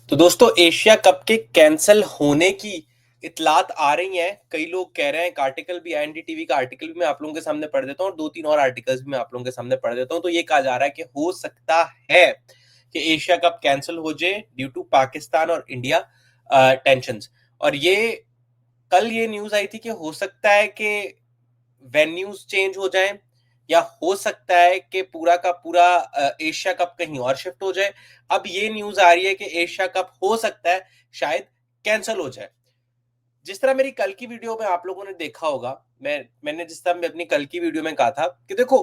तो दोस्तों Asia cup के कैंसिल होने की इतलात आ रही हैं। कई लोग कह रहे हैं, एक आर्टिकल भी एनडीटीवी का आर्टिकल भी मैं आप लोगों के सामने पढ़ देता हूँ और 2-3 और आर्टिकल्स भी मैं आप लोगों के सामने पढ़ देता हूँ। तो ये कहा जा रहा है कि हो सकता है कि एशिया कप कैंसिल हो जाए ड्यू टू पाकिस्तान और इंडिया टेंशंस। और ये कल ये न्यूज़ आई थी कि हो सकता है कि वेन्यूज चेंज हो जाएं या हो सकता है कि पूरा का पूरा एशिया कप कहीं और शिफ्ट हो जाए। अब ये न्यूज आ रही है कि एशिया कप हो सकता है शायद कैंसिल हो जाए। जिस तरह मेरी कल की वीडियो में आप लोगों ने देखा होगा, मैंने जिस तरह मैं अपनी कल की वीडियो में कहा था कि देखो,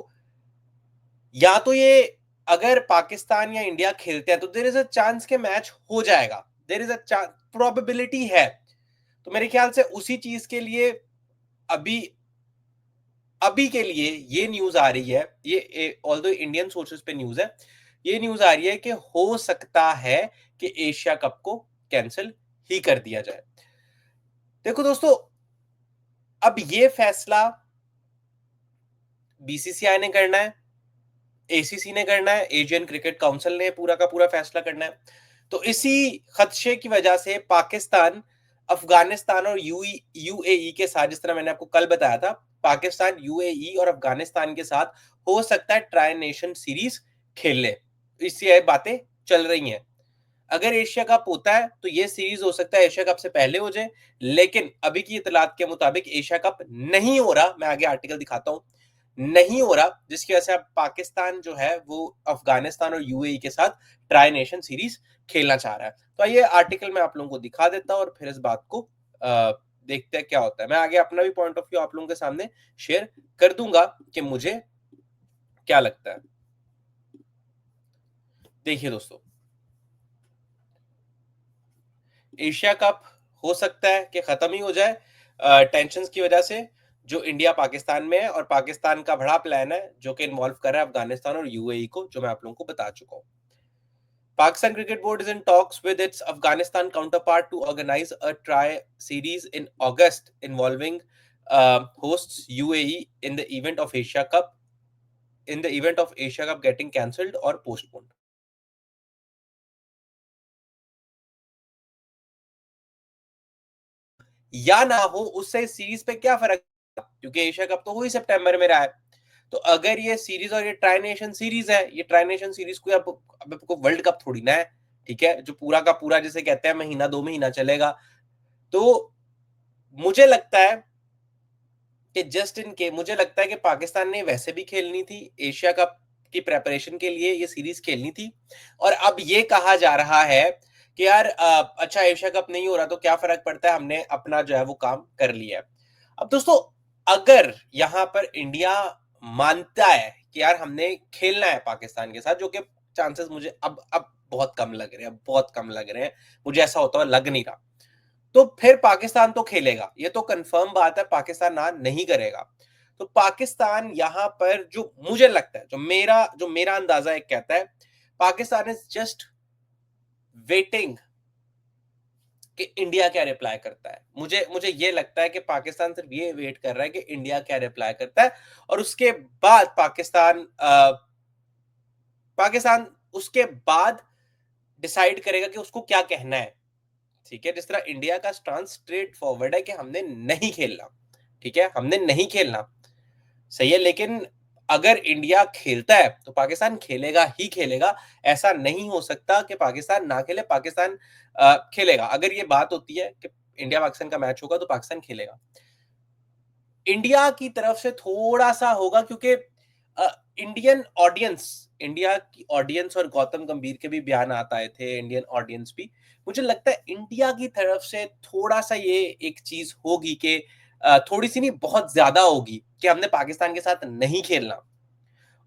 या तो ये अगर पाकिस्तान या इंडिया खेलते हैं तो देयर इज अ चांस के मैच हो जाएगा, देयर इज अ प्रोबेबिलिटी है। तो मेरे ख्याल से उसी चीज के लिए अभी अभी के लिए ये न्यूज आ रही है, ये ऑल्दो इंडियन सोर्सेज पे न्यूज है, ये न्यूज आ रही है कि हो सकता है कि एशिया कप को कैंसिल ही कर दिया जाए। देखो दोस्तों, अब ये फैसला बीसीसीआई ने करना है, एसीसी ने करना है, एशियन क्रिकेट काउंसिल ने पूरा का पूरा फैसला करना है। तो इसी खदशे की वजह से पाकिस्तान, अफगानिस्तान और यूएई के साथ, जिस तरह मैंने आपको कल बताया था, पाकिस्तान, यूएई और अफगानिस्तान के साथ हो सकता है ट्राई नेशन सीरीज खेल ले। इससे बातें चल रही हैं। अगर एशिया कप होता है तो ये सीरीज हो सकता है एशिया कप से पहले हो जाए, लेकिन अभी की इतलात के मुताबिक एशिया कप नहीं हो रहा। मैं आगे आर्टिकल दिखाता हूं, नहीं हो रहा, जिसकी वजह से अब पाकिस्तान जो है वो अफगानिस्तान और यूएई के साथ ट्राई नेशन सीरीज खेलना चाह रहा है। तो आइए आर्टिकल में आप लोगों को दिखा देता हूं और फिर इस बात को देखते हैं क्या होता है। मैं आगे अपना भी पॉइंट ऑफ व्यू आप लोगों के सामने शेयर कर दूंगा कि मुझे क्या लगता है। देखिए दोस्तों, एशिया कप हो सकता है कि खत्म ही हो जाए टेंशन की वजह से, जो इंडिया पाकिस्तान में है, और पाकिस्तान का बड़ा प्लान है जो कि इन्वॉल्व कर रहा है अफगानिस्तान और यूएई को, जो मैं आप लोगों को बता चुका हूँ। Pakistan Cricket Board is in talks with its Afghanistan counterpart to organize a try series in August involving hosts UAE in the event of Asia Cup, getting cancelled or postponed. या ना हो, उससे इस सीरीज पे क्या फर्क, क्योंकि Asia cup तो हो ही सितंबर में रहा है। तो अगर ये सीरीज और ये ट्राई नेशन सीरीज है, ये ट्राई नेशन सीरीज को अब आपको वर्ल्ड कप थोड़ी ना है, ठीक है, जो पूरा का पूरा जिसे कहते हैं महीना 2 महीना चलेगा। तो मुझे लगता है कि जस्ट इन के मुझे लगता है कि पाकिस्तान ने वैसे भी खेलनी थी एशिया कप की प्रेपरेशन के लिए, ये सीरीज खेलनी थी। और अब ये कहा जा रहा है कि यार अच्छा एशिया कप नहीं हो रहा तो क्या फर्क पड़ता है, हमने अपना जो है वो काम कर लिया है। अब दोस्तों, अगर यहाँ पर इंडिया मानता है कि यार हमने खेलना है पाकिस्तान के साथ, जो कि चांसेस मुझे अब बहुत कम लग रहे हैं, बहुत कम लग रहे हैं, मुझे ऐसा होता हुआ लग नहीं रहा, तो फिर पाकिस्तान तो खेलेगा। ये तो कंफर्म बात है, पाकिस्तान ना नहीं करेगा। तो पाकिस्तान यहां पर, जो मुझे लगता है, जो मेरा अंदाजा एक कहता है, पाकिस्तान इज जस्ट वेटिंग कि इंडिया क्या रिप्लाई करता है। मुझे मुझे ये लगता है कि पाकिस्तान सिर्फ ये वेट कर रहा है कि इंडिया क्या रिप्लाई करता है, और उसके बाद पाकिस्तान उसके बाद डिसाइड करेगा कि उसको क्या कहना है। ठीक है, जिस तरह इंडिया का स्टांस स्ट्रेट फॉरवर्ड है कि हमने नहीं खेलना, ठीक है, हमने नहीं खेलना, सही है। लेकिन अगर इंडिया खेलता है तो पाकिस्तान खेलेगा ही खेलेगा। ऐसा नहीं हो सकता कि पाकिस्तान ना खेले, पाकिस्तान खेलेगा। अगर ये बात होती है कि इंडिया पाकिस्तान का मैच होगा तो पाकिस्तान खेलेगा। इंडिया की तरफ से थोड़ा सा होगा, क्योंकि इंडिया की ऑडियंस, और गौतम गंभीर के भी बयान आता आए थे, इंडियन ऑडियंस भी, मुझे लगता है इंडिया की तरफ से थोड़ा सा ये एक चीज होगी कि थोड़ी सी नहीं, बहुत ज्यादा होगी कि हमने पाकिस्तान के साथ नहीं खेलना।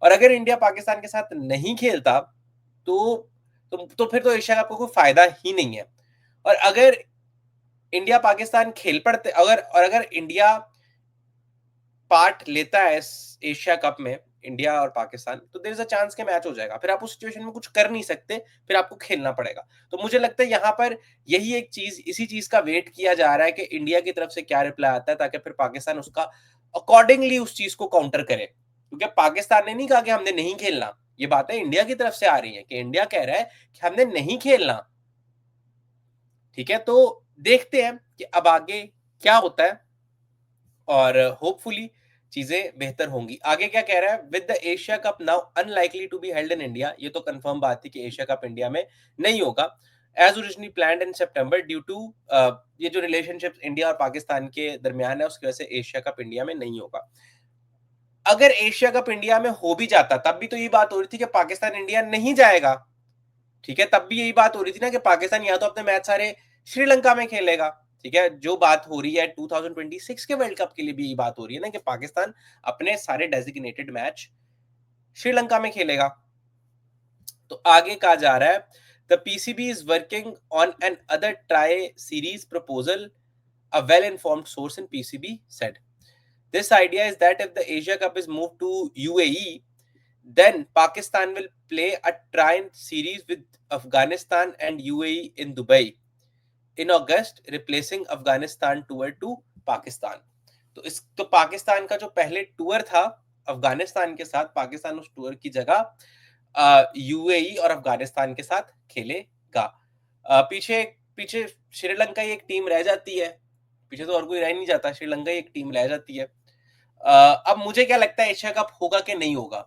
और अगर इंडिया पाकिस्तान के साथ नहीं खेलता तो फिर तो एशिया कप का कोई फायदा ही नहीं है। और अगर इंडिया पाकिस्तान खेल पड़ते, अगर इंडिया पार्ट लेता है इस एशिया कप में, इंडिया और पाकिस्तान, तो देयर इज अ चांस के मैच हो जाएगा। फिर आप उस सिचुएशन में कुछ कर नहीं सकते, फिर आपको खेलना पड़ेगा। तो मुझे लगता है यहाँ पर यही एक चीज, इसी चीज का वेट किया जा रहा है कि इंडिया की तरफ से क्या रिप्लाई आता है, ताकि फिर पाकिस्तान उसका अकॉर्डिंगली उस चीज को काउंटर करे। क्योंकि पाकिस्तान ने नहीं कहा कि हमने नहीं खेलना, ये बातें इंडिया की तरफ से आ रही है कि इंडिया कह रहा है कि हमने नहीं खेलना। ठीक है, तो देखते हैं कि अब आगे क्या होता है और होपफुली चीजें बेहतर होंगी। आगे क्या कह रहा है, with the Asia cup now unlikely to be held in India, ये तो कंफर्म बात थी कि एशिया कप इंडिया में नहीं होगा as originally planned in September due to ये जो रिलेशनशिप इंडिया और पाकिस्तान के दरमियान है उसकी वजह से एशिया कप इंडिया में नहीं होगा। अगर एशिया कप इंडिया में हो भी जाता तब भी तो ये बात हो रही थी कि पाकिस्तान इंडिया नहीं जाएगा। ठीक है, तब भी यही बात हो रही थी ना कि पाकिस्तान या तो अपने मैच सारे श्रीलंका में खेलेगा। ठीक है, जो बात हो रही है 2026 के वर्ल्ड कप के लिए भी यही बात हो रही है ना कि पाकिस्तान अपने सारे डेजिग्नेटेड मैच श्रीलंका में खेलेगा। तो आगे कहा जा रहा है, the PCB is working on another tri series proposal, a well informed source in PCB said. This idea is that if the Asia cup is move to UAE, then Pakistan will play a try series with Afghanistan and UAE in Dubai in August, replacing Afghanistan tour to Pakistan. तो पाकिस्तान का जो पहले tour था अफगानिस्तान के साथ, पाकिस्तान उस tour की जगह यूएई और अफगानिस्तान के साथ खेलेगा। पीछे पीछे श्रीलंका ही एक टीम रह जाती है, पीछे तो और कोई रह नहीं जाता, श्रीलंका ही एक टीम रह जाती है। अब मुझे क्या लगता है एशिया कप होगा कि नहीं होगा।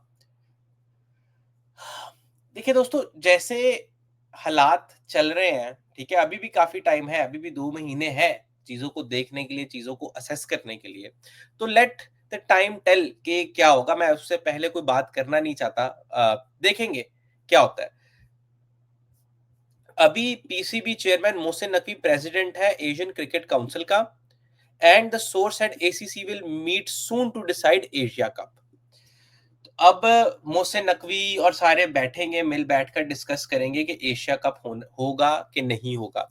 देखिए दोस्तों, जैसे हालात चल रहे हैं, ठीक है, अभी भी काफी टाइम है, अभी भी 2 महीने हैं चीजों को देखने के लिए, चीजों को असेस करने के लिए। तो लेट द टाइम टेल कि क्या होगा। मैं उससे पहले कोई बात करना नहीं चाहता, देखेंगे क्या होता है। अभी PCB chairman Mohsin Naqvi president है एशियन क्रिकेट काउंसिल का, and the source at ACC will meet soon to decide Asia cup. अब मोहसिन नकवी और सारे बैठेंगे, मिल बैठकर डिस्कस करेंगे कि एशिया कप होगा कि नहीं होगा।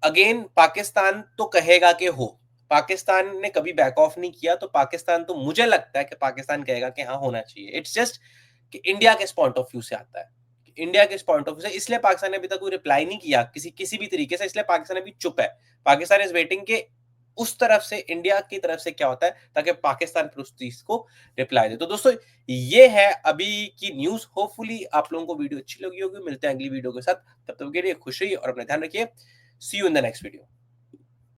अगेन पाकिस्तान तो कहेगा कि हो, पाकिस्तान ने कभी बैक ऑफ नहीं किया, तो पाकिस्तान तो मुझे लगता है कि पाकिस्तान कहेगा कि हाँ होना चाहिए। इट्स जस्ट कि इंडिया के पॉइंट ऑफ व्यू से आता है, इंडिया के पॉइंट ऑफ व्यू से, इसलिए पाकिस्तान ने अभी तक कोई रिप्लाई नहीं किया किसी किसी भी तरीके से, इसलिए पाकिस्तान अभी चुप है। पाकिस्तान इज वेटिंग के उस तरफ से, इंडिया की तरफ से क्या होता है, ताकि पाकिस्तान फिर उस चीज को रिप्लाई दे। तो दोस्तों ये है अभी की न्यूज। होपफुली आप लोगों को वीडियो अच्छी लगी होगी। मिलते हैं अगली वीडियो के साथ, तब तक के लिए खुश रहिए और अपना ध्यान रखिए। See you in the next video.